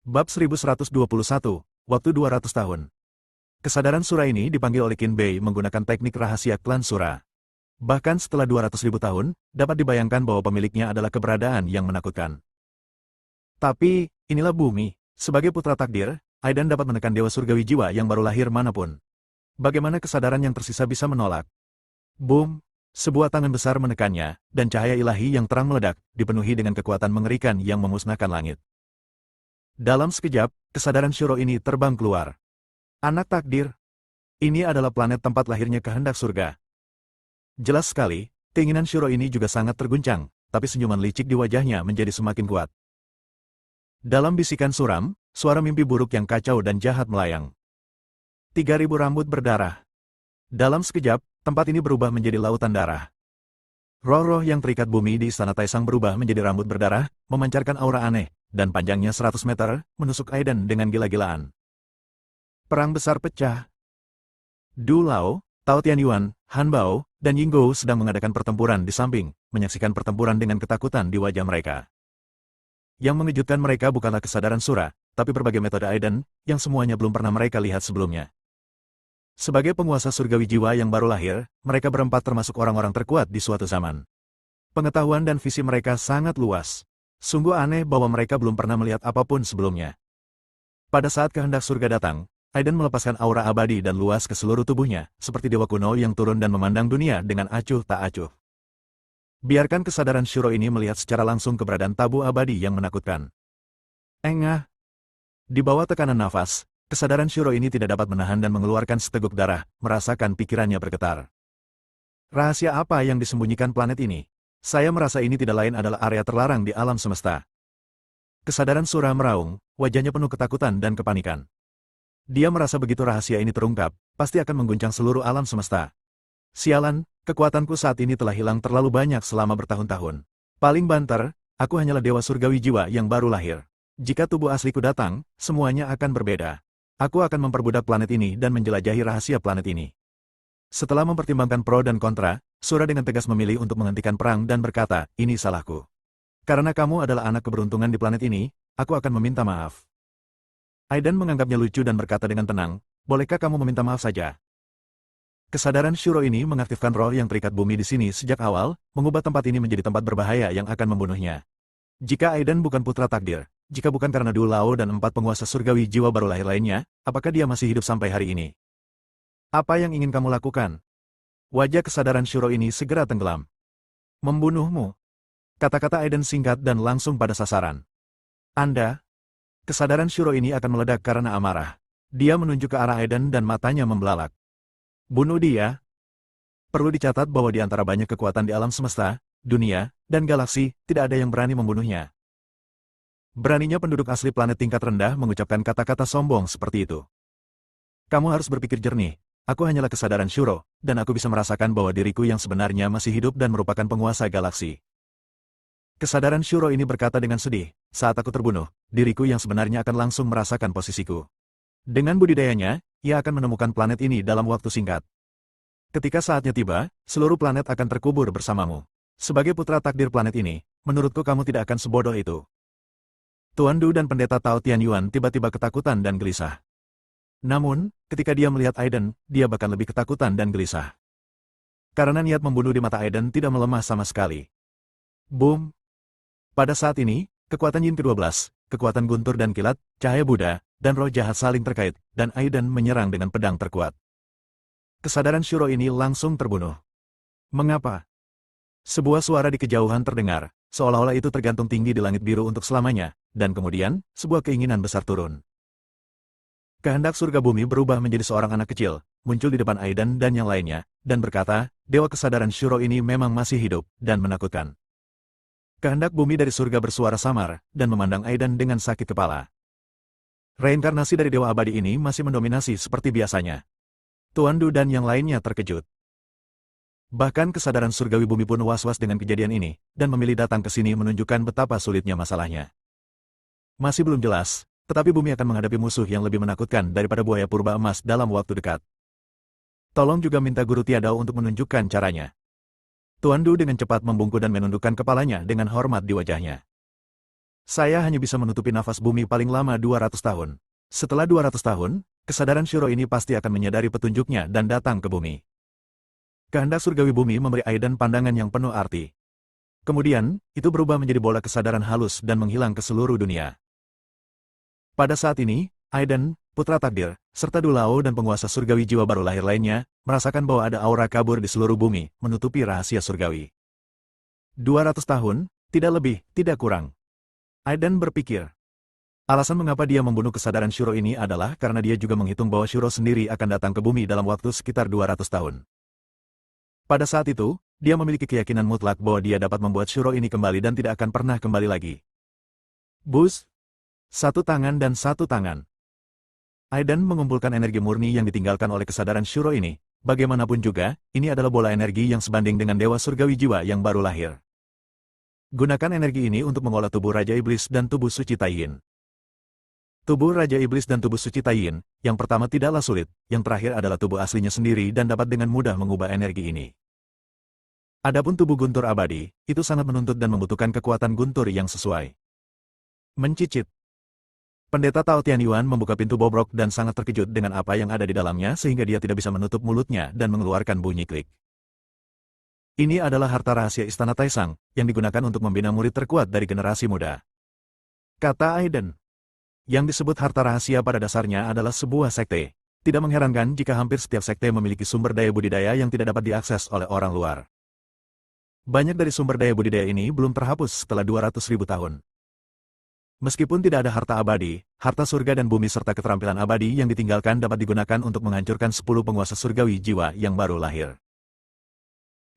Bab 1121, Waktu 200 tahun. Kesadaran Sura ini dipanggil oleh Qin Bei menggunakan teknik rahasia klan Sura. Bahkan setelah 200.000 tahun, dapat dibayangkan bahwa pemiliknya adalah keberadaan yang menakutkan. Tapi, inilah bumi. Sebagai putra takdir, Aidan dapat menekan dewa surgawi jiwa yang baru lahir manapun. Bagaimana kesadaran yang tersisa bisa menolak? Boom! Sebuah tangan besar menekannya, dan cahaya ilahi yang terang meledak, dipenuhi dengan kekuatan mengerikan yang memusnahkan langit. Dalam sekejap, kesadaran Shuro ini terbang keluar. Anak takdir. Ini adalah planet tempat lahirnya kehendak surga. Jelas sekali, keinginan Shuro ini juga sangat terguncang, tapi senyuman licik di wajahnya menjadi semakin kuat. Dalam bisikan suram, suara mimpi buruk yang kacau dan jahat melayang. 3.000 rambut berdarah. Dalam sekejap, tempat ini berubah menjadi lautan darah. Roh-roh yang terikat bumi di Istana Taisang berubah menjadi rambut berdarah, memancarkan aura aneh, dan panjangnya 100 meter, menusuk Aidan dengan gila-gilaan. Perang besar pecah. Du Lao, Tao Tianyuan, Han Bao, dan Yinggou sedang mengadakan pertempuran di samping, menyaksikan pertempuran dengan ketakutan di wajah mereka. Yang mengejutkan mereka bukanlah kesadaran Sura, tapi berbagai metode Aidan, yang semuanya belum pernah mereka lihat sebelumnya. Sebagai penguasa surgawi jiwa yang baru lahir, mereka berempat termasuk orang-orang terkuat di suatu zaman. Pengetahuan dan visi mereka sangat luas. Sungguh aneh bahwa mereka belum pernah melihat apapun sebelumnya. Pada saat kehendak surga datang, Aidan melepaskan aura abadi dan luas ke seluruh tubuhnya, seperti dewa kuno yang turun dan memandang dunia dengan acuh tak acuh. Biarkan kesadaran Shuro ini melihat secara langsung keberadaan tabu abadi yang menakutkan. Engah. Di bawah tekanan nafas, kesadaran Shuro ini tidak dapat menahan dan mengeluarkan seteguk darah, merasakan pikirannya bergetar. Rahasia apa yang disembunyikan planet ini? Saya merasa ini tidak lain adalah area terlarang di alam semesta. Kesadaran Sura meraung, wajahnya penuh ketakutan dan kepanikan. Dia merasa begitu rahasia ini terungkap, pasti akan mengguncang seluruh alam semesta. Sialan, kekuatanku saat ini telah hilang terlalu banyak selama bertahun-tahun. Paling banter, aku hanyalah dewa surgawi jiwa yang baru lahir. Jika tubuh asliku datang, semuanya akan berbeda. Aku akan memperbudak planet ini dan menjelajahi rahasia planet ini. Setelah mempertimbangkan pro dan kontra, Sura dengan tegas memilih untuk menghentikan perang dan berkata, ini salahku. Karena kamu adalah anak keberuntungan di planet ini, aku akan meminta maaf. Aidan menganggapnya lucu dan berkata dengan tenang, bolehkah kamu meminta maaf saja? Kesadaran Shuro ini mengaktifkan roh yang terikat bumi di sini sejak awal, mengubah tempat ini menjadi tempat berbahaya yang akan membunuhnya. Jika Aidan bukan putra takdir, jika bukan karena Du Lao dan 4 penguasa surgawi jiwa baru lahir lainnya, apakah dia masih hidup sampai hari ini? Apa yang ingin kamu lakukan? Wajah kesadaran Shuro ini segera tenggelam. Membunuhmu. Kata-kata Aidan singkat dan langsung pada sasaran. Anda? Kesadaran Shuro ini akan meledak karena amarah. Dia menunjuk ke arah Aidan dan matanya membelalak. Bunuh dia. Perlu dicatat bahwa di antara banyak kekuatan di alam semesta, dunia, dan galaksi, tidak ada yang berani membunuhnya. Beraninya penduduk asli planet tingkat rendah mengucapkan kata-kata sombong seperti itu. Kamu harus berpikir jernih. Aku hanyalah kesadaran Shuro, dan aku bisa merasakan bahwa diriku yang sebenarnya masih hidup dan merupakan penguasa galaksi. Kesadaran Shuro ini berkata dengan sedih, saat aku terbunuh, diriku yang sebenarnya akan langsung merasakan posisiku. Dengan budidayanya, ia akan menemukan planet ini dalam waktu singkat. Ketika saatnya tiba, seluruh planet akan terkubur bersamamu. Sebagai putra takdir planet ini, menurutku kamu tidak akan sebodoh itu. Tuan Du dan pendeta Tao Tianyuan tiba-tiba ketakutan dan gelisah. Namun, ketika dia melihat Aidan, dia bahkan lebih ketakutan dan gelisah. Karena niat membunuh di mata Aidan tidak melemah sama sekali. Boom! Pada saat ini, kekuatan Yin ke-12, kekuatan guntur dan kilat, cahaya Buddha, dan roh jahat saling terkait, dan Aidan menyerang dengan pedang terkuat. Kesadaran Shuro ini langsung terbunuh. Mengapa? Sebuah suara di kejauhan terdengar, seolah-olah itu tergantung tinggi di langit biru untuk selamanya, dan kemudian, sebuah keinginan besar turun. Kehendak surga bumi berubah menjadi seorang anak kecil, muncul di depan Aidan dan yang lainnya, dan berkata, dewa kesadaran Shuro ini memang masih hidup, dan menakutkan. Kehendak bumi dari surga bersuara samar, dan memandang Aidan dengan sakit kepala. Reinkarnasi dari dewa abadi ini masih mendominasi seperti biasanya. Tuan Du dan yang lainnya terkejut. Bahkan kesadaran surgawi bumi pun was-was dengan kejadian ini, dan memilih datang ke sini menunjukkan betapa sulitnya masalahnya. Masih belum jelas, tetapi bumi akan menghadapi musuh yang lebih menakutkan daripada buaya purba emas dalam waktu dekat. Tolong juga minta Guru Tiadao untuk menunjukkan caranya. Tuan Du dengan cepat membungkuk dan menundukkan kepalanya dengan hormat di wajahnya. Saya hanya bisa menutupi nafas bumi paling lama 200 tahun. Setelah 200 tahun, kesadaran Shiro ini pasti akan menyadari petunjuknya dan datang ke bumi. Kehendak surgawi bumi memberi Aiden pandangan yang penuh arti. Kemudian, itu berubah menjadi bola kesadaran halus dan menghilang ke seluruh dunia. Pada saat ini, Aiden, putra takdir, serta Dulao dan penguasa surgawi jiwa baru lahir lainnya, merasakan bahwa ada aura kabur di seluruh bumi, menutupi rahasia surgawi. 200 tahun, tidak lebih, tidak kurang. Aiden berpikir. Alasan mengapa dia membunuh kesadaran Shiro ini adalah karena dia juga menghitung bahwa Shiro sendiri akan datang ke bumi dalam waktu sekitar 200 tahun. Pada saat itu, dia memiliki keyakinan mutlak bahwa dia dapat membuat Shiro ini kembali dan tidak akan pernah kembali lagi. Bus, satu tangan dan satu tangan. Aiden mengumpulkan energi murni yang ditinggalkan oleh kesadaran Shiro ini. Bagaimanapun juga, ini adalah bola energi yang sebanding dengan Dewa Surgawi Jiwa yang baru lahir. Gunakan energi ini untuk mengolah tubuh Raja Iblis dan tubuh Suci Taiyin. Tubuh Raja Iblis dan tubuh Suci Taiyin, yang pertama tidaklah sulit, yang terakhir adalah tubuh aslinya sendiri dan dapat dengan mudah mengubah energi ini. Adapun tubuh guntur abadi, itu sangat menuntut dan membutuhkan kekuatan guntur yang sesuai. Mencicit. Pendeta Tao Tianyuan membuka pintu bobrok dan sangat terkejut dengan apa yang ada di dalamnya sehingga dia tidak bisa menutup mulutnya dan mengeluarkan bunyi klik. Ini adalah harta rahasia Istana Taisang, yang digunakan untuk membina murid terkuat dari generasi muda. Kata Aiden. Yang disebut harta rahasia pada dasarnya adalah sebuah sekte. Tidak mengherankan jika hampir setiap sekte memiliki sumber daya budidaya yang tidak dapat diakses oleh orang luar. Banyak dari sumber daya budidaya ini belum terhapus setelah 200.000 tahun. Meskipun tidak ada harta abadi, harta surga dan bumi serta keterampilan abadi yang ditinggalkan dapat digunakan untuk menghancurkan 10 penguasa surgawi jiwa yang baru lahir.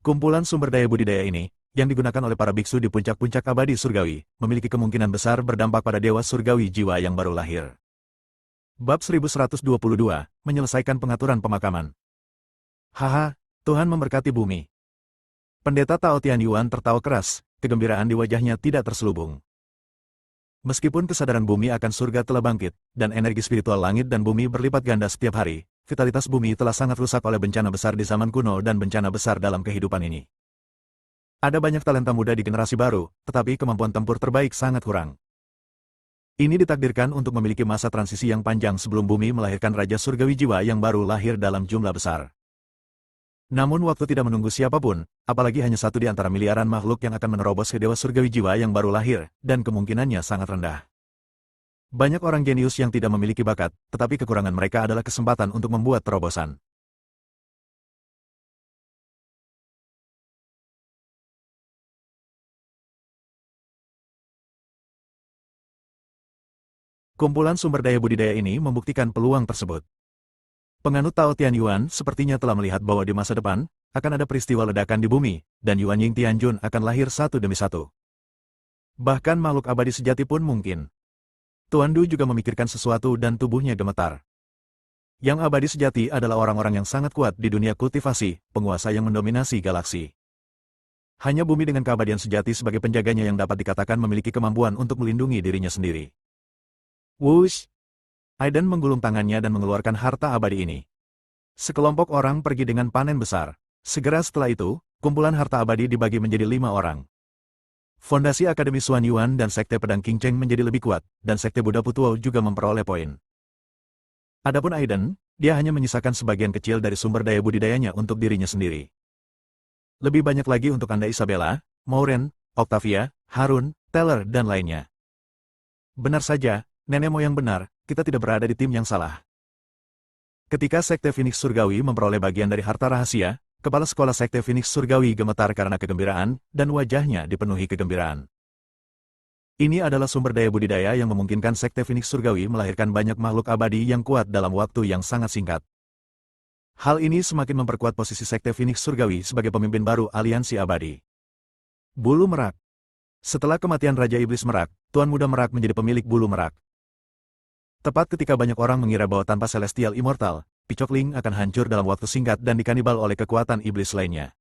Kumpulan sumber daya budidaya ini, yang digunakan oleh para biksu di puncak-puncak abadi surgawi, memiliki kemungkinan besar berdampak pada dewa surgawi jiwa yang baru lahir. Bab 1122, menyelesaikan pengaturan pemakaman. Haha, Tuhan memberkati bumi. Pendeta Tao Tianyuan tertawa keras, kegembiraan di wajahnya tidak terselubung. Meskipun kesadaran bumi akan surga telah bangkit, dan energi spiritual langit dan bumi berlipat ganda setiap hari, vitalitas bumi telah sangat rusak oleh bencana besar di zaman kuno dan bencana besar dalam kehidupan ini. Ada banyak talenta muda di generasi baru, tetapi kemampuan tempur terbaik sangat kurang. Ini ditakdirkan untuk memiliki masa transisi yang panjang sebelum bumi melahirkan Raja Surgawi Jiwa yang baru lahir dalam jumlah besar. Namun waktu tidak menunggu siapapun, apalagi hanya satu di antara miliaran makhluk yang akan menerobos ke Dewa Surgawi Jiwa yang baru lahir, dan kemungkinannya sangat rendah. Banyak orang jenius yang tidak memiliki bakat, tetapi kekurangan mereka adalah kesempatan untuk membuat terobosan. Kumpulan sumber daya budidaya ini membuktikan peluang tersebut. Penganut Tao Tianyuan sepertinya telah melihat bahwa di masa depan, akan ada peristiwa ledakan di bumi, dan Yuan Ying Tianjun akan lahir satu demi satu. Bahkan makhluk abadi sejati pun mungkin. Tuan Du juga memikirkan sesuatu dan tubuhnya gemetar. Yang abadi sejati adalah orang-orang yang sangat kuat di dunia kultivasi, penguasa yang mendominasi galaksi. Hanya bumi dengan keabadian sejati sebagai penjaganya yang dapat dikatakan memiliki kemampuan untuk melindungi dirinya sendiri. Wush! Aiden menggulung tangannya dan mengeluarkan harta abadi ini. Sekelompok orang pergi dengan panen besar. Segera setelah itu, kumpulan harta abadi dibagi menjadi 5 orang. Fondasi Akademi Xuan Yuan dan Sekte Pedang King Cheng menjadi lebih kuat, dan Sekte Buddha Putuo juga memperoleh poin. Adapun Aiden, dia hanya menyisakan sebagian kecil dari sumber daya budidayanya untuk dirinya sendiri. Lebih banyak lagi untuk Anda Isabella, Maureen, Octavia, Harun, Taylor dan lainnya. Benar saja, nenek moyang benar, kita tidak berada di tim yang salah. Ketika Sekte Phoenix Surgawi memperoleh bagian dari harta rahasia, Kepala Sekolah Sekte Phoenix Surgawi gemetar karena kegembiraan, dan wajahnya dipenuhi kegembiraan. Ini adalah sumber daya budidaya yang memungkinkan Sekte Phoenix Surgawi melahirkan banyak makhluk abadi yang kuat dalam waktu yang sangat singkat. Hal ini semakin memperkuat posisi Sekte Phoenix Surgawi sebagai pemimpin baru Aliansi Abadi. Bulu Merak. Setelah kematian Raja Iblis Merak, Tuan Muda Merak menjadi pemilik Bulu Merak. Tepat ketika banyak orang mengira bahwa tanpa Celestial Immortal, Picokling akan hancur dalam waktu singkat dan dikanibal oleh kekuatan iblis lainnya.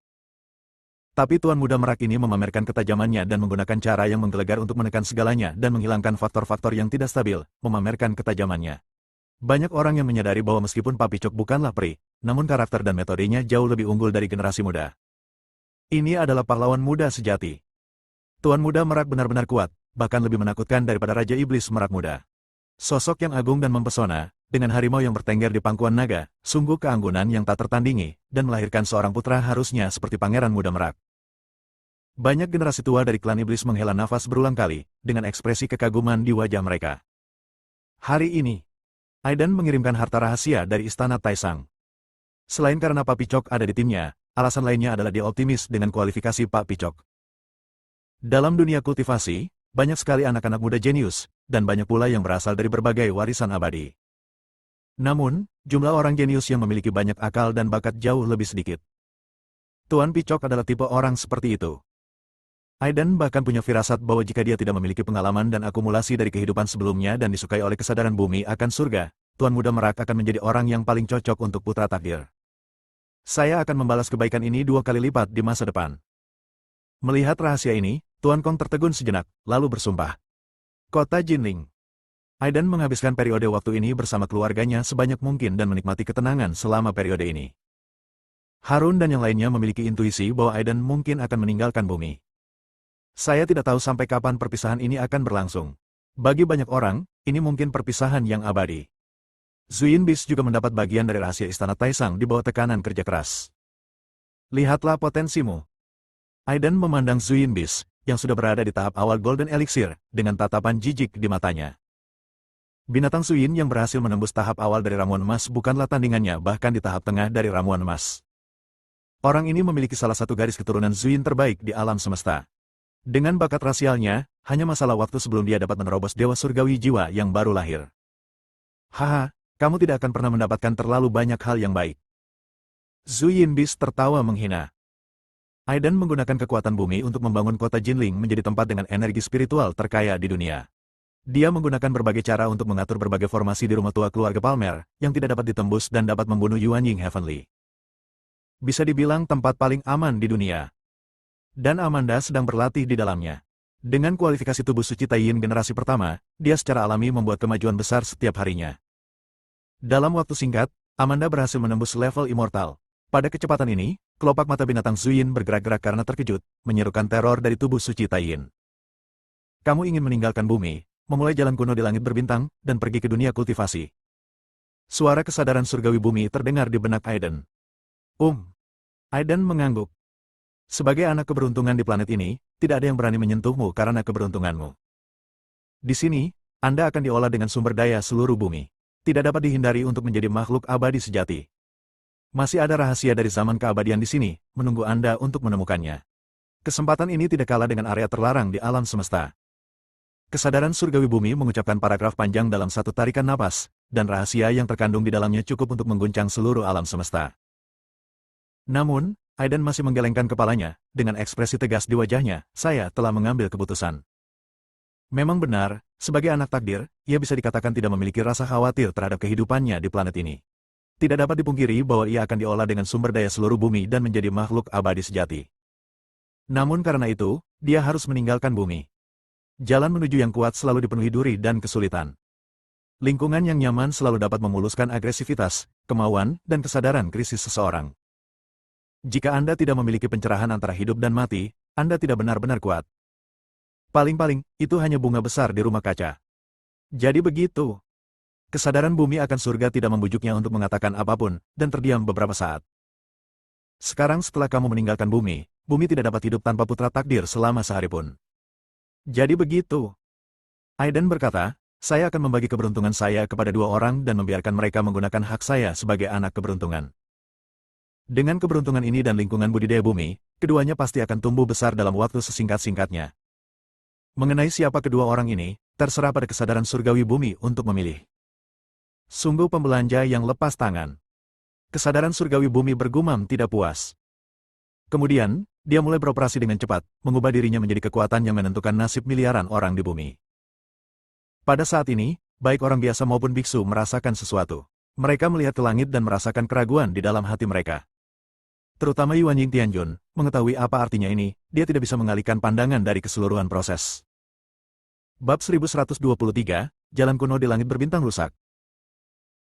Tapi Tuan Muda Merak ini memamerkan ketajamannya dan menggunakan cara yang menggelegar untuk menekan segalanya dan menghilangkan faktor-faktor yang tidak stabil, memamerkan ketajamannya. Banyak orang yang menyadari bahwa meskipun Pak Picok bukanlah peri, namun karakter dan metodenya jauh lebih unggul dari generasi muda. Ini adalah pahlawan muda sejati. Tuan Muda Merak benar-benar kuat, bahkan lebih menakutkan daripada Raja Iblis Merak Muda. Sosok yang agung dan mempesona, dengan harimau yang bertengger di pangkuan naga, sungguh keanggunan yang tak tertandingi, dan melahirkan seorang putra harusnya seperti Pangeran Muda Merak. Banyak generasi tua dari klan iblis menghela nafas berulang kali, dengan ekspresi kekaguman di wajah mereka. Hari ini, Aidan mengirimkan harta rahasia dari Istana Taisang. Selain karena Pak Picok ada di timnya, alasan lainnya adalah dia optimis dengan kualifikasi Pak Picok. Dalam dunia kultivasi, banyak sekali anak-anak muda jenius, dan banyak pula yang berasal dari berbagai warisan abadi. Namun, jumlah orang jenius yang memiliki banyak akal dan bakat jauh lebih sedikit. Tuan Picok adalah tipe orang seperti itu. Aidan bahkan punya firasat bahwa jika dia tidak memiliki pengalaman dan akumulasi dari kehidupan sebelumnya dan disukai oleh kesadaran bumi akan surga, Tuan Muda Merak akan menjadi orang yang paling cocok untuk putra takdir. Saya akan membalas kebaikan ini 2 kali lipat di masa depan. Melihat rahasia ini, Tuan Kong tertegun sejenak, lalu bersumpah. Kota Jinling. Aidan menghabiskan periode waktu ini bersama keluarganya sebanyak mungkin dan menikmati ketenangan selama periode ini. Harun dan yang lainnya memiliki intuisi bahwa Aidan mungkin akan meninggalkan bumi. Saya tidak tahu sampai kapan perpisahan ini akan berlangsung. Bagi banyak orang, ini mungkin perpisahan yang abadi. Zuyin Bis juga mendapat bagian dari rahasia Istana Taisang di bawah tekanan kerja keras. Lihatlah potensimu. Aidan memandang Zuyin Bis, yang sudah berada di tahap awal Golden Elixir, dengan tatapan jijik di matanya. Binatang Zuyin yang berhasil menembus tahap awal dari ramuan emas bukanlah tandingannya bahkan di tahap tengah dari ramuan emas. Orang ini memiliki salah satu garis keturunan Zuyin terbaik di alam semesta. Dengan bakat rasialnya, hanya masalah waktu sebelum dia dapat menerobos Dewa Surgawi Jiwa yang baru lahir. Haha, kamu tidak akan pernah mendapatkan terlalu banyak hal yang baik. Zuyin Bis tertawa menghina. Aidan menggunakan kekuatan bumi untuk membangun kota Jinling menjadi tempat dengan energi spiritual terkaya di dunia. Dia menggunakan berbagai cara untuk mengatur berbagai formasi di rumah tua keluarga Palmer, yang tidak dapat ditembus dan dapat membunuh Yuan Ying Heavenly. Bisa dibilang tempat paling aman di dunia. Dan Amanda sedang berlatih di dalamnya. Dengan kualifikasi tubuh suci Taiyin generasi pertama, dia secara alami membuat kemajuan besar setiap harinya. Dalam waktu singkat, Amanda berhasil menembus level immortal. Pada kecepatan ini, kelopak mata binatang Zuyin bergerak-gerak karena terkejut, menyerukan teror dari tubuh suci Taiyin. Kamu ingin meninggalkan bumi, memulai jalan kuno di langit berbintang, dan pergi ke dunia kultivasi. Suara kesadaran surgawi bumi terdengar di benak Aidan. Aidan mengangguk. Sebagai anak keberuntungan di planet ini, tidak ada yang berani menyentuhmu karena keberuntunganmu. Di sini, Anda akan diolah dengan sumber daya seluruh bumi. Tidak dapat dihindari untuk menjadi makhluk abadi sejati. Masih ada rahasia dari zaman keabadian di sini, menunggu Anda untuk menemukannya. Kesempatan ini tidak kalah dengan area terlarang di alam semesta. Kesadaran surgawi bumi mengucapkan paragraf panjang dalam satu tarikan napas, dan rahasia yang terkandung di dalamnya cukup untuk mengguncang seluruh alam semesta. Namun, Aidan masih menggelengkan kepalanya, dengan ekspresi tegas di wajahnya, saya telah mengambil keputusan. Memang benar, sebagai anak takdir, ia bisa dikatakan tidak memiliki rasa khawatir terhadap kehidupannya di planet ini. Tidak dapat dipungkiri bahwa ia akan diolah dengan sumber daya seluruh bumi dan menjadi makhluk abadi sejati. Namun karena itu, dia harus meninggalkan bumi. Jalan menuju yang kuat selalu dipenuhi duri dan kesulitan. Lingkungan yang nyaman selalu dapat memuluskan agresivitas, kemauan, dan kesadaran krisis seseorang. Jika Anda tidak memiliki pencerahan antara hidup dan mati, Anda tidak benar-benar kuat. Paling-paling, itu hanya bunga besar di rumah kaca. Jadi begitu. Kesadaran bumi akan surga tidak membujuknya untuk mengatakan apapun, dan terdiam beberapa saat. Sekarang setelah kamu meninggalkan bumi, bumi tidak dapat hidup tanpa putra takdir selama sehari pun. Jadi begitu. Aidan berkata, saya akan membagi keberuntungan saya kepada 2 orang dan membiarkan mereka menggunakan hak saya sebagai anak keberuntungan. Dengan keberuntungan ini dan lingkungan budidaya bumi, keduanya pasti akan tumbuh besar dalam waktu sesingkat-singkatnya. Mengenai siapa kedua orang ini, terserah pada kesadaran surgawi bumi untuk memilih. Sungguh pembelanja yang lepas tangan. Kesadaran surgawi bumi bergumam tidak puas. Kemudian, dia mulai beroperasi dengan cepat, mengubah dirinya menjadi kekuatan yang menentukan nasib miliaran orang di bumi. Pada saat ini, baik orang biasa maupun biksu merasakan sesuatu. Mereka melihat ke langit dan merasakan keraguan di dalam hati mereka. Terutama Yuan Ying Tianjun, mengetahui apa artinya ini, dia tidak bisa mengalihkan pandangan dari keseluruhan proses. Bab 1123, Jalan Kuno di Langit Berbintang Rusak.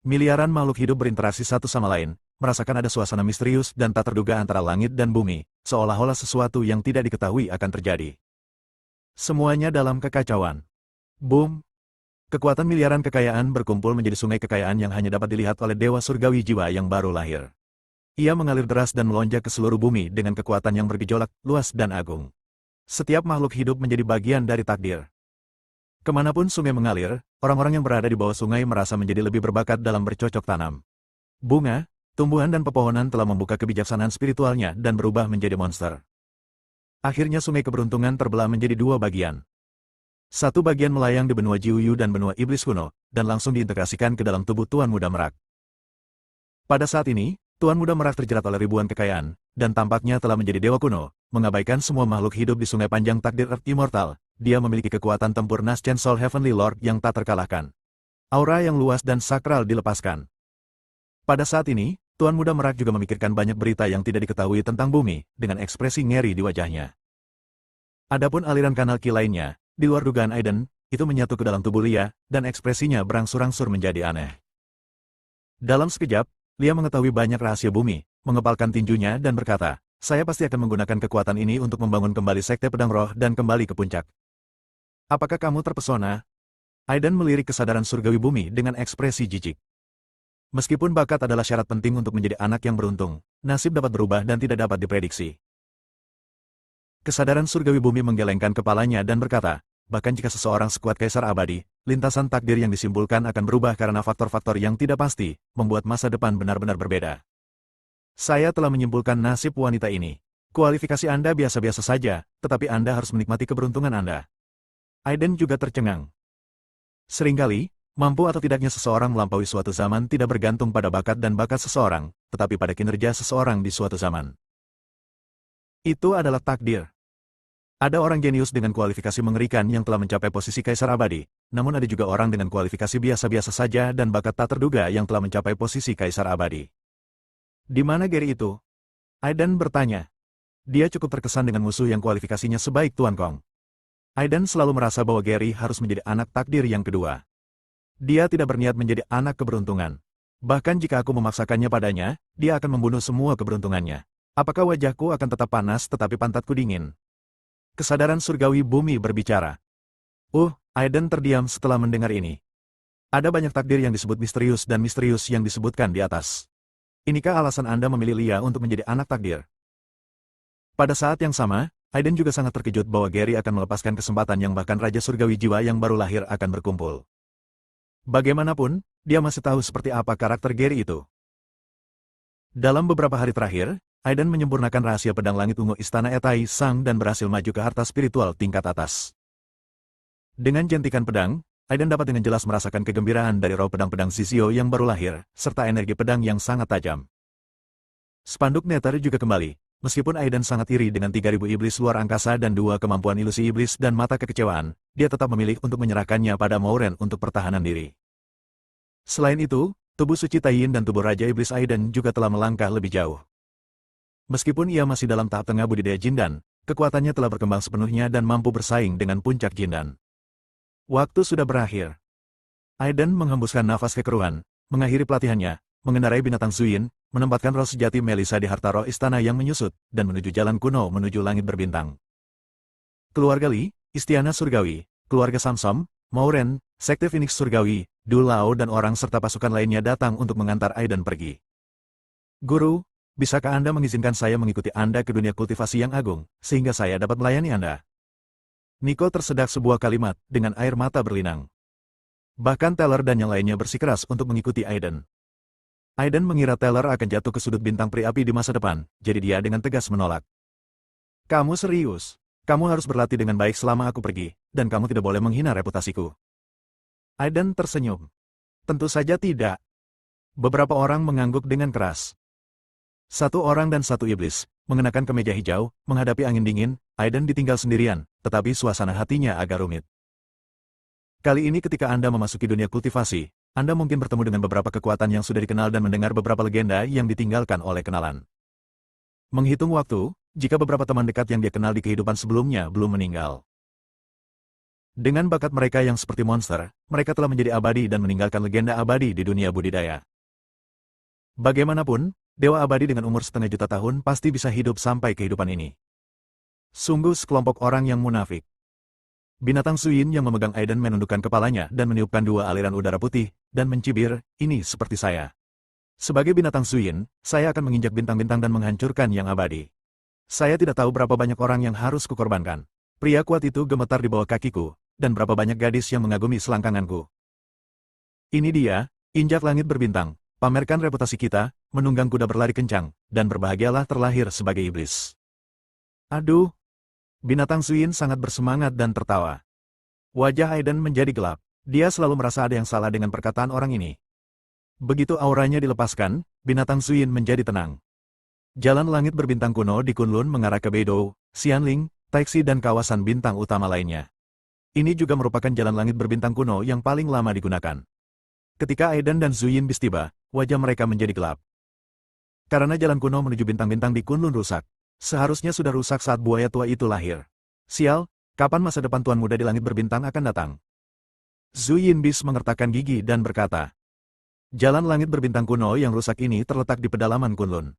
Miliaran makhluk hidup berinteraksi satu sama lain, merasakan ada suasana misterius dan tak terduga antara langit dan bumi, seolah-olah sesuatu yang tidak diketahui akan terjadi. Semuanya dalam kekacauan. Boom! Kekuatan miliaran kekayaan berkumpul menjadi sungai kekayaan yang hanya dapat dilihat oleh Dewa Surgawi Jiwa yang baru lahir. Ia mengalir deras dan melonjak ke seluruh bumi dengan kekuatan yang bergejolak, luas dan agung. Setiap makhluk hidup menjadi bagian dari takdir. Kemanapun sungai mengalir, orang-orang yang berada di bawah sungai merasa menjadi lebih berbakat dalam bercocok tanam. Bunga, tumbuhan dan pepohonan telah membuka kebijaksanaan spiritualnya dan berubah menjadi monster. Akhirnya sungai keberuntungan terbelah menjadi dua bagian. Satu bagian melayang di benua Jiuyu dan benua iblis kuno, dan langsung diintegrasikan ke dalam tubuh Tuan Muda Merak. Pada saat ini, Tuan Muda Merak terjerat oleh ribuan kekayaan, dan tampaknya telah menjadi dewa kuno, mengabaikan semua makhluk hidup di sungai panjang takdir Earth Immortal. Dia memiliki kekuatan tempur Naschen Soul Heavenly Lord yang tak terkalahkan. Aura yang luas dan sakral dilepaskan. Pada saat ini, Tuan Muda Merak juga memikirkan banyak berita yang tidak diketahui tentang bumi, dengan ekspresi ngeri di wajahnya. Adapun aliran kanal ki lainnya, di luar dugaan Aiden, itu menyatu ke dalam tubuh Lia, dan ekspresinya berangsur-angsur menjadi aneh. Dalam sekejap, Lia mengetahui banyak rahasia bumi, mengepalkan tinjunya dan berkata, saya pasti akan menggunakan kekuatan ini untuk membangun kembali Sekte Pedang Roh dan kembali ke puncak. Apakah kamu terpesona? Aiden melirik kesadaran surgawi bumi dengan ekspresi jijik. Meskipun bakat adalah syarat penting untuk menjadi anak yang beruntung, nasib dapat berubah dan tidak dapat diprediksi. Kesadaran surgawi bumi menggelengkan kepalanya dan berkata, bahkan jika seseorang sekuat Kaisar Abadi, lintasan takdir yang disimpulkan akan berubah karena faktor-faktor yang tidak pasti, membuat masa depan benar-benar berbeda. Saya telah menyimpulkan nasib wanita ini. Kualifikasi Anda biasa-biasa saja, tetapi Anda harus menikmati keberuntungan Anda. Aiden juga tercengang. Seringkali, mampu atau tidaknya seseorang melampaui suatu zaman tidak bergantung pada bakat dan bakat seseorang, tetapi pada kinerja seseorang di suatu zaman. Itu adalah takdir. Ada orang jenius dengan kualifikasi mengerikan yang telah mencapai posisi Kaisar Abadi, namun ada juga orang dengan kualifikasi biasa-biasa saja dan bakat tak terduga yang telah mencapai posisi Kaisar Abadi. Di mana Gary itu? Aiden bertanya. Dia cukup terkesan dengan musuh yang kualifikasinya sebaik Tuan Kong. Aiden selalu merasa bahwa Gary harus menjadi anak takdir yang kedua. Dia tidak berniat menjadi anak keberuntungan. Bahkan jika aku memaksakannya padanya, dia akan membunuh semua keberuntungannya. Apakah wajahku akan tetap panas tetapi pantatku dingin? Kesadaran surgawi bumi berbicara. Aiden terdiam setelah mendengar ini. Ada banyak takdir yang disebut misterius dan misterius yang disebutkan di atas. Inikah alasan Anda memilih Lia untuk menjadi anak takdir? Pada saat yang sama, Aiden juga sangat terkejut bahwa Gary akan melepaskan kesempatan yang bahkan Raja Surgawi Jiwa yang baru lahir akan berkumpul. Bagaimanapun, dia masih tahu seperti apa karakter Gary itu. Dalam beberapa hari terakhir, Aiden menyempurnakan rahasia pedang langit ungu Istana Etai Sang dan berhasil maju ke harta spiritual tingkat atas. Dengan jentikan pedang, Aiden dapat dengan jelas merasakan kegembiraan dari roh pedang-pedang Zizio yang baru lahir, serta energi pedang yang sangat tajam. Spanduk Nether juga kembali. Meskipun Aiden sangat iri dengan 3.000 iblis luar angkasa dan 2 kemampuan ilusi iblis dan mata kekecewaan, dia tetap memilih untuk menyerahkannya pada Mouren untuk pertahanan diri. Selain itu, tubuh suci Taiyin dan tubuh Raja Iblis Aiden juga telah melangkah lebih jauh. Meskipun ia masih dalam tahap tengah budidaya Jindan, kekuatannya telah berkembang sepenuhnya dan mampu bersaing dengan puncak Jindan. Waktu sudah berakhir. Aiden menghembuskan nafas kekeruhan, mengakhiri pelatihannya, mengendarai binatang Zuyin, menempatkan roh sejati Melissa di harta roh istana yang menyusut, dan menuju jalan kuno menuju langit berbintang. Keluarga Li, Istiana Surgawi, keluarga Samsom, Mouren, Sekte Phoenix Surgawi, Du Lao dan orang serta pasukan lainnya datang untuk mengantar Aiden pergi. Guru, bisakah Anda mengizinkan saya mengikuti Anda ke dunia kultivasi yang agung, sehingga saya dapat melayani Anda? Nico tersedak sebuah kalimat, dengan air mata berlinang. Bahkan Taylor dan yang lainnya bersikeras untuk mengikuti Aiden. Aiden mengira Taylor akan jatuh ke sudut bintang peri api di masa depan, jadi dia dengan tegas menolak. Kamu serius? Kamu harus berlatih dengan baik selama aku pergi, dan kamu tidak boleh menghina reputasiku. Aiden tersenyum. Tentu saja tidak. Beberapa orang mengangguk dengan keras. Satu orang dan satu iblis, mengenakan kemeja hijau, menghadapi angin dingin, Aiden ditinggal sendirian, tetapi suasana hatinya agak rumit. Kali ini ketika Anda memasuki dunia kultivasi, Anda mungkin bertemu dengan beberapa kekuatan yang sudah dikenal dan mendengar beberapa legenda yang ditinggalkan oleh kenalan. Menghitung waktu, jika beberapa teman dekat yang dia kenal di kehidupan sebelumnya belum meninggal. Dengan bakat mereka yang seperti monster, mereka telah menjadi abadi dan meninggalkan legenda abadi di dunia budidaya. Bagaimanapun, Dewa Abadi dengan umur setengah juta tahun pasti bisa hidup sampai kehidupan ini. Sungguh sekelompok orang yang munafik. Binatang Suyin yang memegang Aiden menundukkan kepalanya dan meniupkan dua aliran udara putih, dan mencibir, ini seperti saya. Sebagai binatang Suyin, saya akan menginjak bintang-bintang dan menghancurkan yang abadi. Saya tidak tahu berapa banyak orang yang harus kukorbankan. Pria kuat itu gemetar di bawah kakiku, dan berapa banyak gadis yang mengagumi selangkanganku. Ini dia, injak langit berbintang, pamerkan reputasi kita, menunggang kuda berlari kencang, dan berbahagialah terlahir sebagai iblis. Aduh! Binatang Suyin sangat bersemangat dan tertawa. Wajah Aiden menjadi gelap. Dia selalu merasa ada yang salah dengan perkataan orang ini. Begitu auranya dilepaskan, binatang Suyin menjadi tenang. Jalan langit berbintang kuno di Kunlun mengarah ke Beidou, Xianling, Taixi dan kawasan bintang utama lainnya. Ini juga merupakan jalan langit berbintang kuno yang paling lama digunakan. Ketika Aiden dan Zuyin Bis tiba, wajah mereka menjadi gelap. Karena jalan kuno menuju bintang-bintang di Kunlun rusak. Seharusnya sudah rusak saat buaya tua itu lahir. Sial, kapan masa depan Tuan Muda di langit berbintang akan datang? Zuyin Bis mengertakkan gigi dan berkata, jalan langit berbintang kuno yang rusak ini terletak di pedalaman Kunlun.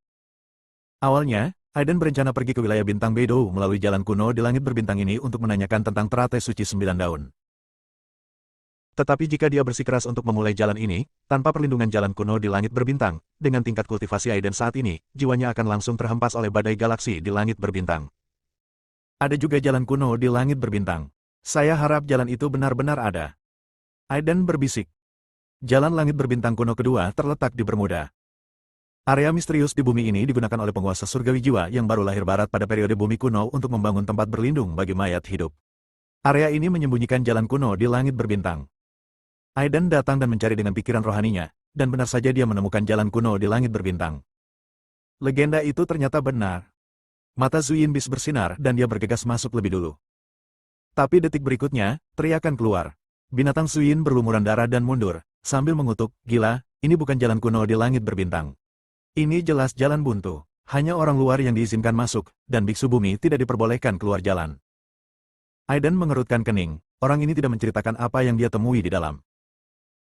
Awalnya, Aiden berencana pergi ke wilayah bintang Beidou melalui jalan kuno di langit berbintang ini untuk menanyakan tentang teratai suci 9 daun. Tetapi jika dia bersikeras untuk memulai jalan ini, tanpa perlindungan jalan kuno di langit berbintang, dengan tingkat kultivasi Aiden saat ini, jiwanya akan langsung terhempas oleh badai galaksi di langit berbintang. Ada juga jalan kuno di langit berbintang. Saya harap jalan itu benar-benar ada. Aiden berbisik. Jalan langit berbintang kuno kedua terletak di Bermuda. Area misterius di bumi ini digunakan oleh penguasa surgawi jiwa yang baru lahir barat pada periode bumi kuno untuk membangun tempat berlindung bagi mayat hidup. Area ini menyembunyikan jalan kuno di langit berbintang. Aiden datang dan mencari dengan pikiran rohaninya, dan benar saja dia menemukan jalan kuno di langit berbintang. Legenda itu ternyata benar. Mata Zuyin Bis bersinar dan dia bergegas masuk lebih dulu. Tapi detik berikutnya, teriakan keluar. Binatang Zuyin berlumuran darah dan mundur, sambil mengutuk, gila, ini bukan jalan kuno di langit berbintang. Ini jelas jalan buntu. Hanya orang luar yang diizinkan masuk, dan biksu bumi tidak diperbolehkan keluar jalan. Aiden mengerutkan kening, orang ini tidak menceritakan apa yang dia temui di dalam.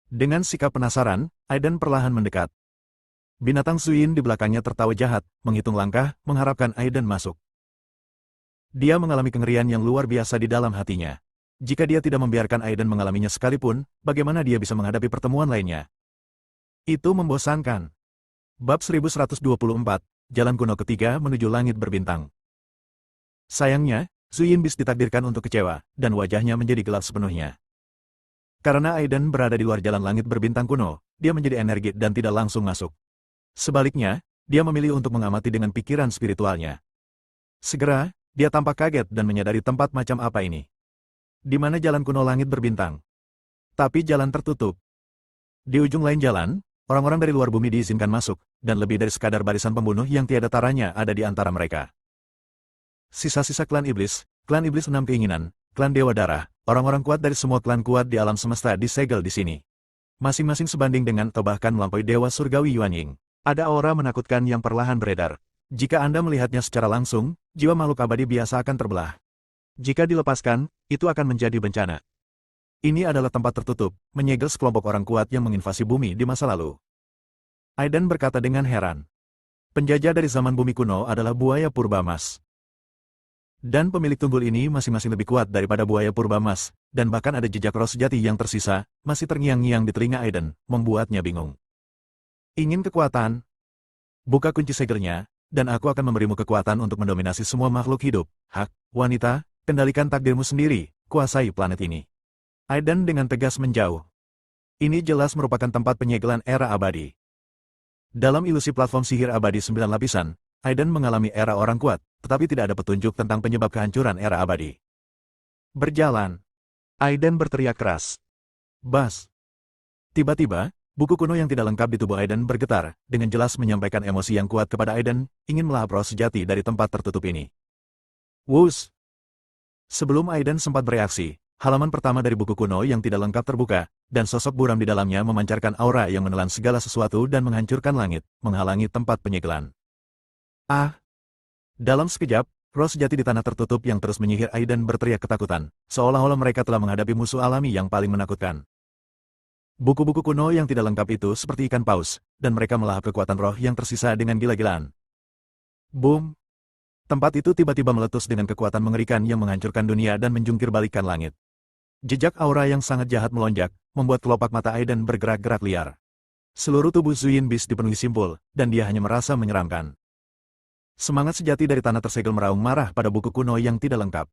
Dengan sikap penasaran, Aiden perlahan mendekat. Binatang Zuyin di belakangnya tertawa jahat, menghitung langkah, mengharapkan Aiden masuk. Dia mengalami kengerian yang luar biasa di dalam hatinya. Jika dia tidak membiarkan Aiden mengalaminya sekalipun, bagaimana dia bisa menghadapi pertemuan lainnya? Itu membosankan. Bab 1124, Jalan Kuno Ketiga menuju Langit Berbintang. Sayangnya, Zuyin Bis ditakdirkan untuk kecewa, dan wajahnya menjadi gelap sepenuhnya. Karena Aiden berada di luar jalan langit berbintang kuno, dia menjadi energi dan tidak langsung masuk. Sebaliknya, dia memilih untuk mengamati dengan pikiran spiritualnya. Segera, dia tampak kaget dan menyadari tempat macam apa ini. Di mana jalan kuno langit berbintang? Tapi jalan tertutup. Di ujung lain jalan, orang-orang dari luar bumi diizinkan masuk, dan lebih dari sekadar barisan pembunuh yang tiada taranya ada di antara mereka. Sisa-sisa klan iblis 6 keinginan, klan Dewa Darah, orang-orang kuat dari semua klan kuat di alam semesta disegel di sini. Masing-masing sebanding dengan atau bahkan melampaui Dewa Surgawi Yuanying. Ada aura menakutkan yang perlahan beredar. Jika Anda melihatnya secara langsung, jiwa makhluk abadi biasa akan terbelah. Jika dilepaskan, itu akan menjadi bencana. Ini adalah tempat tertutup, menyegel sekelompok orang kuat yang menginvasi bumi di masa lalu. Aiden berkata dengan heran. Penjajah dari zaman bumi kuno adalah buaya purba emas. Dan pemilik tunggul ini masing-masing lebih kuat daripada buaya purba emas, dan bahkan ada jejak roh sejati yang tersisa, masih terngiang-ngiang di telinga Aiden, membuatnya bingung. Ingin kekuatan? Buka kunci segelnya, dan aku akan memberimu kekuatan untuk mendominasi semua makhluk hidup. Hak, wanita, kendalikan takdirmu sendiri, kuasai planet ini. Aiden dengan tegas menjauh. Ini jelas merupakan tempat penyegelan era abadi. Dalam ilusi platform sihir abadi 9 lapisan, Aiden mengalami era orang kuat, tetapi tidak ada petunjuk tentang penyebab kehancuran era abadi. Berjalan. Aiden berteriak keras. Bas. Tiba-tiba, buku kuno yang tidak lengkap di tubuh Aiden bergetar, dengan jelas menyampaikan emosi yang kuat kepada Aiden, ingin melahap roh sejati dari tempat tertutup ini. Wus! Sebelum Aiden sempat bereaksi, halaman pertama dari buku kuno yang tidak lengkap terbuka, dan sosok buram di dalamnya memancarkan aura yang menelan segala sesuatu dan menghancurkan langit, menghalangi tempat penyegelan. Ah! Dalam sekejap, roh sejati di tanah tertutup yang terus menyihir Aiden berteriak ketakutan, seolah-olah mereka telah menghadapi musuh alami yang paling menakutkan. Buku-buku kuno yang tidak lengkap itu seperti ikan paus, dan mereka melahap kekuatan roh yang tersisa dengan gila-gilaan. Boom! Tempat itu tiba-tiba meletus dengan kekuatan mengerikan yang menghancurkan dunia dan menjungkir balikkan langit. Jejak aura yang sangat jahat melonjak, membuat kelopak mata Aiden bergerak-gerak liar. Seluruh tubuh Zuyin Beast dipenuhi simpul, dan dia hanya merasa menyeramkan. Semangat sejati dari tanah tersegel meraung marah pada buku kuno yang tidak lengkap.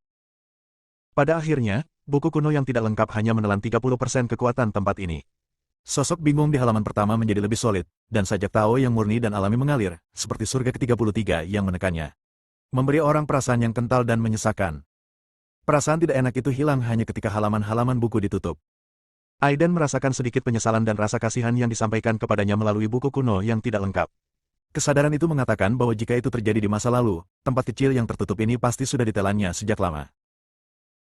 Pada akhirnya, buku kuno yang tidak lengkap hanya menelan 30% kekuatan tempat ini. Sosok bingung di halaman pertama menjadi lebih solid, dan sajak Tao yang murni dan alami mengalir, seperti surga ke-33 yang menekannya. Memberi orang perasaan yang kental dan menyesakan. Perasaan tidak enak itu hilang hanya ketika halaman-halaman buku ditutup. Aiden merasakan sedikit penyesalan dan rasa kasihan yang disampaikan kepadanya melalui buku kuno yang tidak lengkap. Kesadaran itu mengatakan bahwa jika itu terjadi di masa lalu, tempat kecil yang tertutup ini pasti sudah ditelannya sejak lama.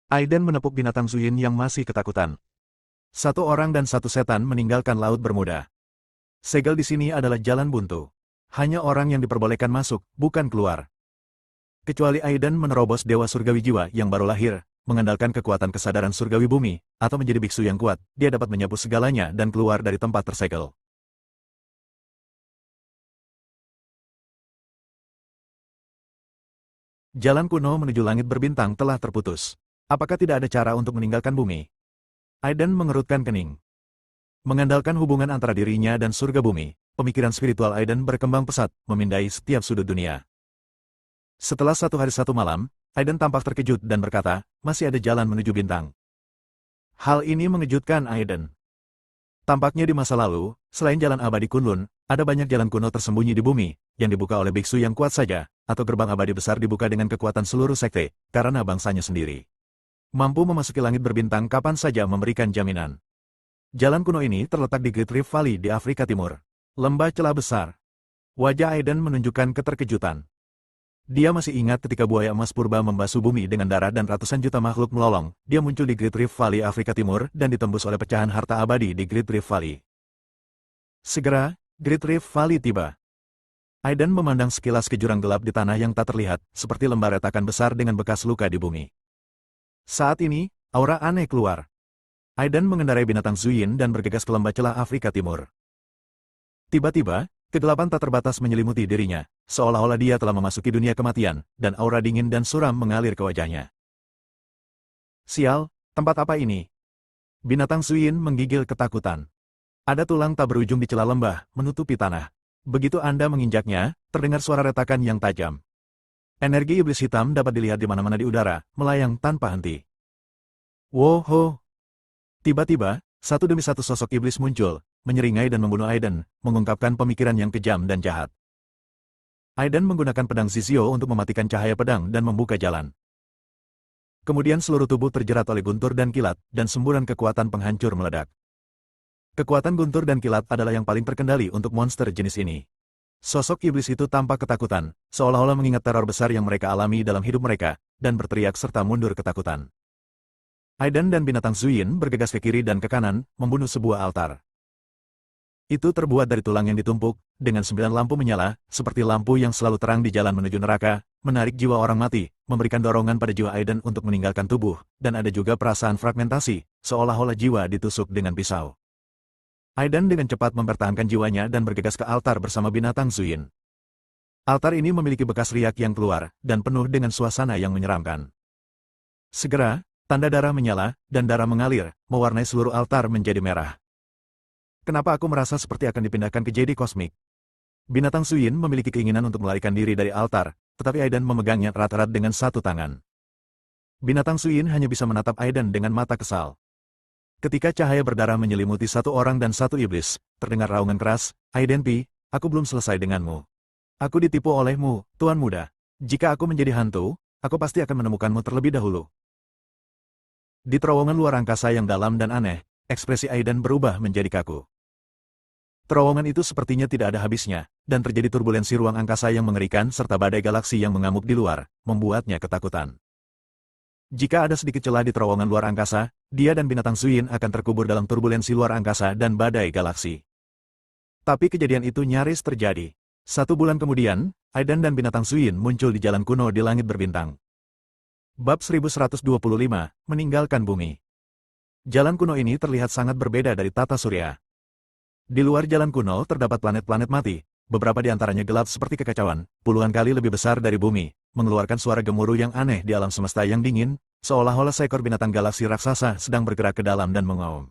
Aiden menepuk binatang Zuyin yang masih ketakutan. Satu orang dan satu setan meninggalkan Laut Bermuda. Segel di sini adalah jalan buntu. Hanya orang yang diperbolehkan masuk, bukan keluar. Kecuali Aiden menerobos Dewa Surgawi Jiwa yang baru lahir, mengandalkan kekuatan kesadaran surgawi bumi, atau menjadi biksu yang kuat, dia dapat menyapu segalanya dan keluar dari tempat tersegel. Jalan kuno menuju langit berbintang telah terputus. Apakah tidak ada cara untuk meninggalkan bumi? Aiden mengerutkan kening. Mengandalkan hubungan antara dirinya dan surga bumi, pemikiran spiritual Aiden berkembang pesat, memindai setiap sudut dunia. Setelah 1 hari 1 malam, Aiden tampak terkejut dan berkata, masih ada jalan menuju bintang. Hal ini mengejutkan Aiden. Tampaknya di masa lalu, selain jalan abadi Kunlun, ada banyak jalan kuno tersembunyi di bumi, yang dibuka oleh biksu yang kuat saja, atau gerbang abadi besar dibuka dengan kekuatan seluruh sekte, karena bangsanya sendiri. Mampu memasuki langit berbintang kapan saja memberikan jaminan. Jalan kuno ini terletak di Great Rift Valley di Afrika Timur. Lembah celah besar. Wajah Aiden menunjukkan keterkejutan. Dia masih ingat ketika buaya emas purba membasuh bumi dengan darah dan ratusan juta makhluk melolong. Dia muncul di Great Rift Valley Afrika Timur dan ditembus oleh pecahan harta abadi di Great Rift Valley. Segera, Great Rift Valley tiba. Aiden memandang sekilas ke jurang gelap di tanah yang tak terlihat, seperti lembar retakan besar dengan bekas luka di bumi. Saat ini, aura aneh keluar. Aiden mengendarai binatang Zuyin dan bergegas ke lembah celah Afrika Timur. Tiba-tiba, kegelapan tak terbatas menyelimuti dirinya, seolah-olah dia telah memasuki dunia kematian, dan aura dingin dan suram mengalir ke wajahnya. Sial, tempat apa ini? Binatang Zuyin menggigil ketakutan. Ada tulang tak berujung di celah lembah, menutupi tanah. Begitu Anda menginjaknya, terdengar suara retakan yang tajam. Energi iblis hitam dapat dilihat di mana-mana di udara, melayang tanpa henti. Woho! Tiba-tiba, satu demi satu sosok iblis muncul, menyeringai dan membunuh Aiden, mengungkapkan pemikiran yang kejam dan jahat. Aiden menggunakan pedang Zizio untuk mematikan cahaya pedang dan membuka jalan. Kemudian seluruh tubuh terjerat oleh guntur dan kilat, dan semburan kekuatan penghancur meledak. Kekuatan guntur dan kilat adalah yang paling terkendali untuk monster jenis ini. Sosok iblis itu tampak ketakutan, seolah-olah mengingat teror besar yang mereka alami dalam hidup mereka, dan berteriak serta mundur ketakutan. Aiden dan binatang Zuyin bergegas ke kiri dan ke kanan, membunuh sebuah altar. Itu terbuat dari tulang yang ditumpuk, dengan 9 lampu menyala, seperti lampu yang selalu terang di jalan menuju neraka, menarik jiwa orang mati, memberikan dorongan pada jiwa Aiden untuk meninggalkan tubuh, dan ada juga perasaan fragmentasi, seolah-olah jiwa ditusuk dengan pisau. Aiden dengan cepat mempertahankan jiwanya dan bergegas ke altar bersama binatang Zuyin. Altar ini memiliki bekas riak yang keluar, dan penuh dengan suasana yang menyeramkan. Segera, tanda darah menyala, dan darah mengalir, mewarnai seluruh altar menjadi merah. Kenapa aku merasa seperti akan dipindahkan ke Jedi Kosmik? Binatang Zuyin memiliki keinginan untuk melarikan diri dari altar, tetapi Aiden memegangnya erat-erat dengan satu tangan. Binatang Zuyin hanya bisa menatap Aiden dengan mata kesal. Ketika cahaya berdarah menyelimuti satu orang dan satu iblis, terdengar raungan keras, Aiden Pi, aku belum selesai denganmu. Aku ditipu olehmu, Tuan Muda. Jika aku menjadi hantu, aku pasti akan menemukanmu terlebih dahulu. Di terowongan luar angkasa yang dalam dan aneh, ekspresi Aiden berubah menjadi kaku. Terowongan itu sepertinya tidak ada habisnya, dan terjadi turbulensi ruang angkasa yang mengerikan serta badai galaksi yang mengamuk di luar, membuatnya ketakutan. Jika ada sedikit celah di terowongan luar angkasa, dia dan binatang Zuyin akan terkubur dalam turbulensi luar angkasa dan badai galaksi. Tapi kejadian itu nyaris terjadi. 1 bulan kemudian, Aiden dan binatang Zuyin muncul di jalan kuno di langit berbintang. Bab 1125, Meninggalkan Bumi. Jalan kuno ini terlihat sangat berbeda dari tata surya. Di luar jalan kuno terdapat planet-planet mati, beberapa di antaranya gelap seperti kekacauan, puluhan kali lebih besar dari bumi, mengeluarkan suara gemuruh yang aneh di alam semesta yang dingin, seolah-olah seekor binatang galaksi raksasa sedang bergerak ke dalam dan mengaum.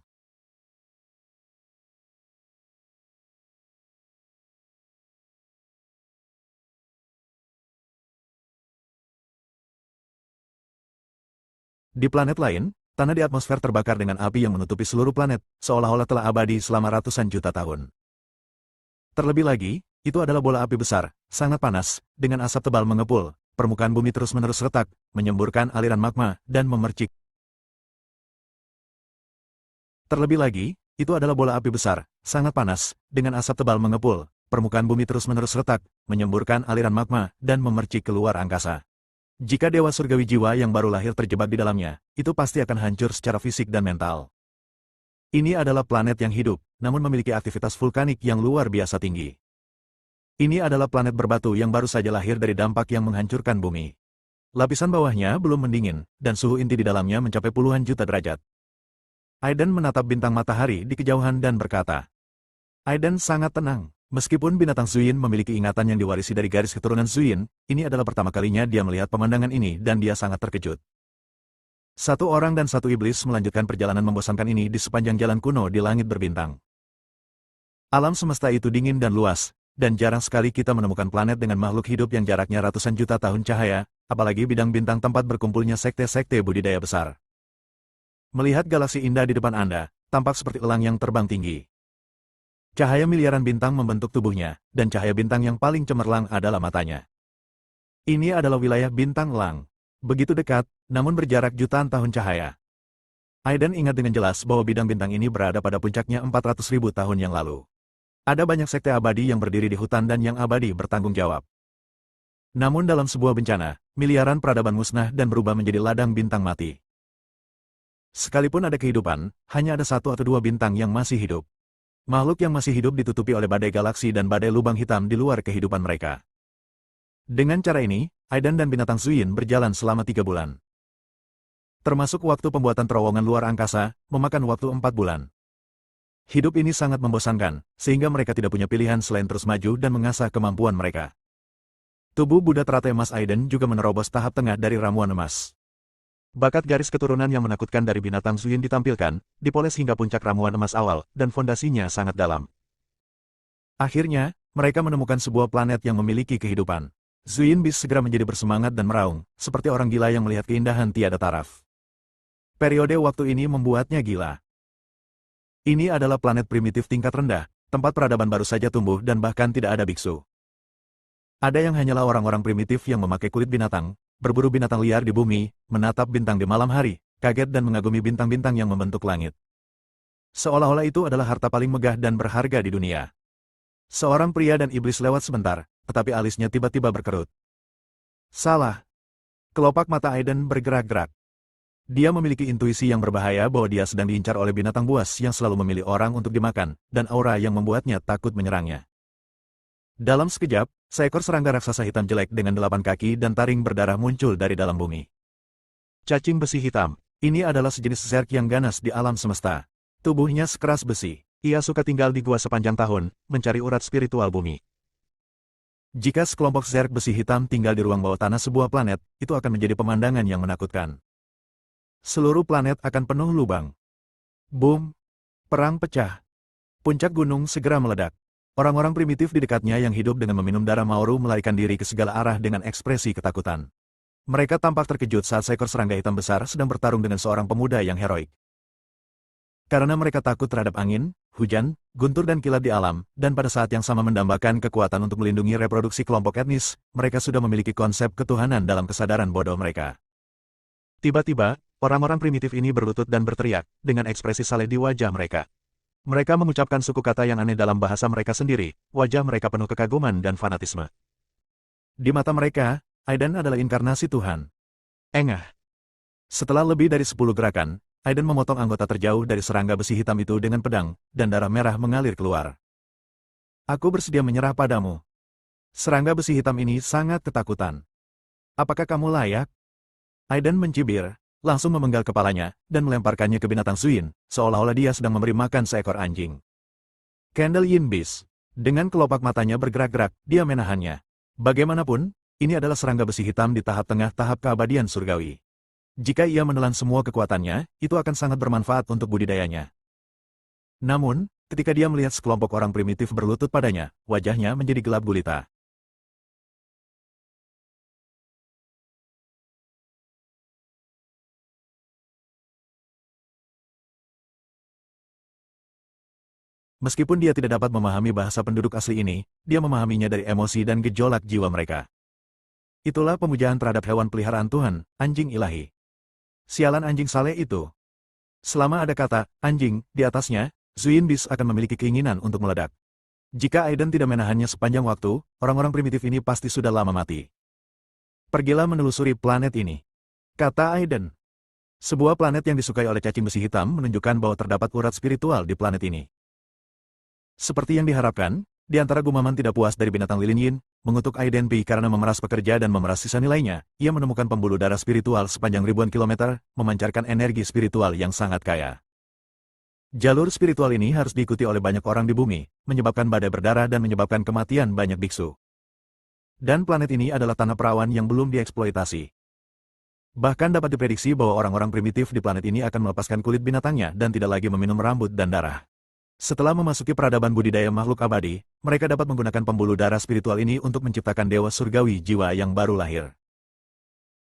Di planet lain, tanah di atmosfer terbakar dengan api yang menutupi seluruh planet, seolah-olah telah abadi selama ratusan juta tahun. Terlebih lagi, itu adalah bola api besar, sangat panas, dengan asap tebal mengepul, permukaan bumi terus-menerus retak, menyemburkan aliran magma, dan memercik. Terlebih lagi, itu adalah bola api besar, sangat panas, dengan asap tebal mengepul, permukaan bumi terus-menerus retak, menyemburkan aliran magma, dan memercik keluar angkasa. Jika dewa surgawi jiwa yang baru lahir terjebak di dalamnya, itu pasti akan hancur secara fisik dan mental. Ini adalah planet yang hidup, namun memiliki aktivitas vulkanik yang luar biasa tinggi. Ini adalah planet berbatu yang baru saja lahir dari dampak yang menghancurkan bumi. Lapisan bawahnya belum mendingin, dan suhu inti di dalamnya mencapai puluhan juta derajat. Aiden menatap bintang matahari di kejauhan dan berkata, Aiden sangat tenang. Meskipun binatang Zuyin memiliki ingatan yang diwarisi dari garis keturunan Zuyin, ini adalah pertama kalinya dia melihat pemandangan ini dan dia sangat terkejut. Satu orang dan satu iblis melanjutkan perjalanan membosankan ini di sepanjang jalan kuno di langit berbintang. Alam semesta itu dingin dan luas, dan jarang sekali kita menemukan planet dengan makhluk hidup yang jaraknya ratusan juta tahun cahaya, apalagi bidang bintang tempat berkumpulnya sekte-sekte budidaya besar. Melihat galaksi indah di depan Anda, tampak seperti elang yang terbang tinggi. Cahaya miliaran bintang membentuk tubuhnya, dan cahaya bintang yang paling cemerlang adalah matanya. Ini adalah wilayah bintang elang. Begitu dekat, namun berjarak jutaan tahun cahaya. Aiden ingat dengan jelas bahwa bidang bintang ini berada pada puncaknya 400.000 tahun yang lalu. Ada banyak sekte abadi yang berdiri di hutan dan yang abadi bertanggung jawab. Namun dalam sebuah bencana, miliaran peradaban musnah dan berubah menjadi ladang bintang mati. Sekalipun ada kehidupan, hanya ada satu atau dua bintang yang masih hidup. Makhluk yang masih hidup ditutupi oleh badai galaksi dan badai lubang hitam di luar kehidupan mereka. Dengan cara ini, Aiden dan binatang Zuyin berjalan selama 3 bulan. Termasuk waktu pembuatan terowongan luar angkasa, memakan waktu 4 bulan. Hidup ini sangat membosankan, sehingga mereka tidak punya pilihan selain terus maju dan mengasah kemampuan mereka. Tubuh Buddha teratai emas Aiden juga menerobos tahap tengah dari ramuan emas. Bakat garis keturunan yang menakutkan dari binatang Zuyin ditampilkan, dipoles hingga puncak ramuan emas awal, dan fondasinya sangat dalam. Akhirnya, mereka menemukan sebuah planet yang memiliki kehidupan. Zuyin Bis segera menjadi bersemangat dan meraung, seperti orang gila yang melihat keindahan tiada taraf. Periode waktu ini membuatnya gila. Ini adalah planet primitif tingkat rendah, tempat peradaban baru saja tumbuh dan bahkan tidak ada biksu. Ada yang hanyalah orang-orang primitif yang memakai kulit binatang, berburu binatang liar di bumi, menatap bintang di malam hari, kaget dan mengagumi bintang-bintang yang membentuk langit. Seolah-olah itu adalah harta paling megah dan berharga di dunia. Seorang pria dan iblis lewat sebentar, tetapi alisnya tiba-tiba berkerut. Salah. Kelopak mata Aiden bergerak-gerak. Dia memiliki intuisi yang berbahaya bahwa dia sedang diincar oleh binatang buas yang selalu memilih orang untuk dimakan, dan aura yang membuatnya takut menyerangnya. Dalam sekejap, seekor serangga raksasa hitam jelek dengan 8 kaki dan taring berdarah muncul dari dalam bumi. Cacing besi hitam, ini adalah sejenis zerg yang ganas di alam semesta. Tubuhnya sekeras besi. Ia suka tinggal di gua sepanjang tahun, mencari urat spiritual bumi. Jika sekelompok zerg besi hitam tinggal di ruang bawah tanah sebuah planet, itu akan menjadi pemandangan yang menakutkan. Seluruh planet akan penuh lubang. Boom! Perang pecah. Puncak gunung segera meledak. Orang-orang primitif di dekatnya yang hidup dengan meminum darah Maoru melarikan diri ke segala arah dengan ekspresi ketakutan. Mereka tampak terkejut saat seekor serangga hitam besar sedang bertarung dengan seorang pemuda yang heroik. Karena mereka takut terhadap angin, hujan, guntur dan kilat di alam, dan pada saat yang sama mendambakan kekuatan untuk melindungi reproduksi kelompok etnis, mereka sudah memiliki konsep ketuhanan dalam kesadaran bodoh mereka. Tiba-tiba, orang-orang primitif ini berlutut dan berteriak, dengan ekspresi saleh di wajah mereka. Mereka mengucapkan suku kata yang aneh dalam bahasa mereka sendiri, wajah mereka penuh kekaguman dan fanatisme. Di mata mereka, Aiden adalah inkarnasi Tuhan. Engah. Setelah lebih dari 10 gerakan, Aiden memotong anggota terjauh dari serangga besi hitam itu dengan pedang, dan darah merah mengalir keluar. Aku bersedia menyerah padamu. Serangga besi hitam ini sangat ketakutan. Apakah kamu layak? Aiden mencibir, langsung memenggal kepalanya, dan melemparkannya ke binatang Zuyin, seolah-olah dia sedang memberi makan seekor anjing. Candle Yin Beast. Dengan kelopak matanya bergerak-gerak, dia menahannya. Bagaimanapun, Ini adalah serangga besi hitam di tahap tengah tahap keabadian surgawi. Jika ia menelan semua kekuatannya, itu akan sangat bermanfaat untuk budidayanya. Namun, ketika dia melihat sekelompok orang primitif berlutut padanya, wajahnya menjadi gelap gulita. Meskipun dia tidak dapat memahami bahasa penduduk asli ini, dia memahaminya dari emosi dan gejolak jiwa mereka. Itulah pemujaan terhadap hewan peliharaan Tuhan, anjing ilahi. Sialan anjing saleh itu. Selama ada kata anjing di atasnya, Zuyin Bis akan memiliki keinginan untuk meledak. Jika Aiden tidak menahannya sepanjang waktu, orang-orang primitif ini pasti sudah lama mati. Pergilah menelusuri planet ini, kata Aiden. Sebuah planet yang disukai oleh cacing besi hitam menunjukkan bahwa terdapat urat spiritual di planet ini. Seperti yang diharapkan, di antara gumaman tidak puas dari binatang Lilin Yin, mengutuk Aiden Pi karena memeras pekerja dan memeras sisa nilainya, ia menemukan pembuluh darah spiritual sepanjang ribuan kilometer, memancarkan energi spiritual yang sangat kaya. Jalur spiritual ini harus diikuti oleh banyak orang di bumi, menyebabkan badai berdarah dan menyebabkan kematian banyak biksu. Dan planet ini adalah tanah perawan yang belum dieksploitasi. Bahkan dapat diprediksi bahwa orang-orang primitif di planet ini akan melepaskan kulit binatangnya dan tidak lagi meminum rambut dan darah. Setelah memasuki peradaban budidaya makhluk abadi, mereka dapat menggunakan pembuluh darah spiritual ini untuk menciptakan dewa surgawi jiwa yang baru lahir.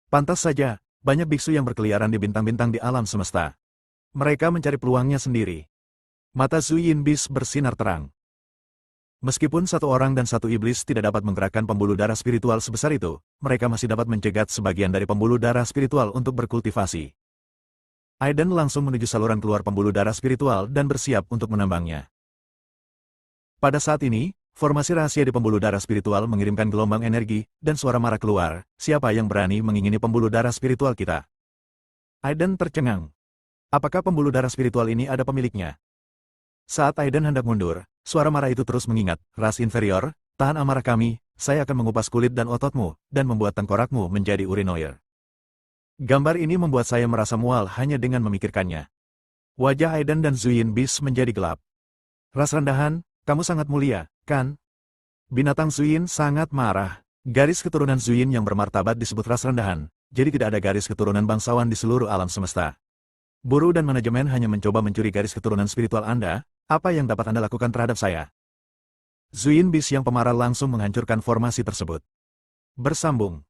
Pantas saja, banyak biksu yang berkeliaran di bintang-bintang di alam semesta. Mereka mencari peluangnya sendiri. Mata Zuyin Bis bersinar terang. Meskipun satu orang dan satu iblis tidak dapat menggerakkan pembuluh darah spiritual sebesar itu, mereka masih dapat mencegat sebagian dari pembuluh darah spiritual untuk berkultivasi. Aiden langsung menuju saluran keluar pembuluh darah spiritual dan bersiap untuk menambangnya. Pada saat ini, formasi rahasia di pembuluh darah spiritual mengirimkan gelombang energi, dan suara marah keluar, siapa yang berani mengingini pembuluh darah spiritual kita? Aiden tercengang. Apakah pembuluh darah spiritual ini ada pemiliknya? Saat Aiden hendak mundur, suara marah itu terus mengingat, ras inferior, tahan amarah kami, saya akan mengupas kulit dan ototmu, dan membuat tengkorakmu menjadi urinoir. Gambar ini membuat saya merasa mual hanya dengan memikirkannya. Wajah Aiden dan Zuyin Bis menjadi gelap. Ras rendahan, kamu sangat mulia, kan? Binatang Zuyin sangat marah. Garis keturunan Zuyin yang bermartabat disebut ras rendahan, jadi tidak ada garis keturunan bangsawan di seluruh alam semesta. Buruh dan manajemen hanya mencoba mencuri garis keturunan spiritual Anda, apa yang dapat Anda lakukan terhadap saya? Zuyin Bis yang pemarah langsung menghancurkan formasi tersebut. Bersambung.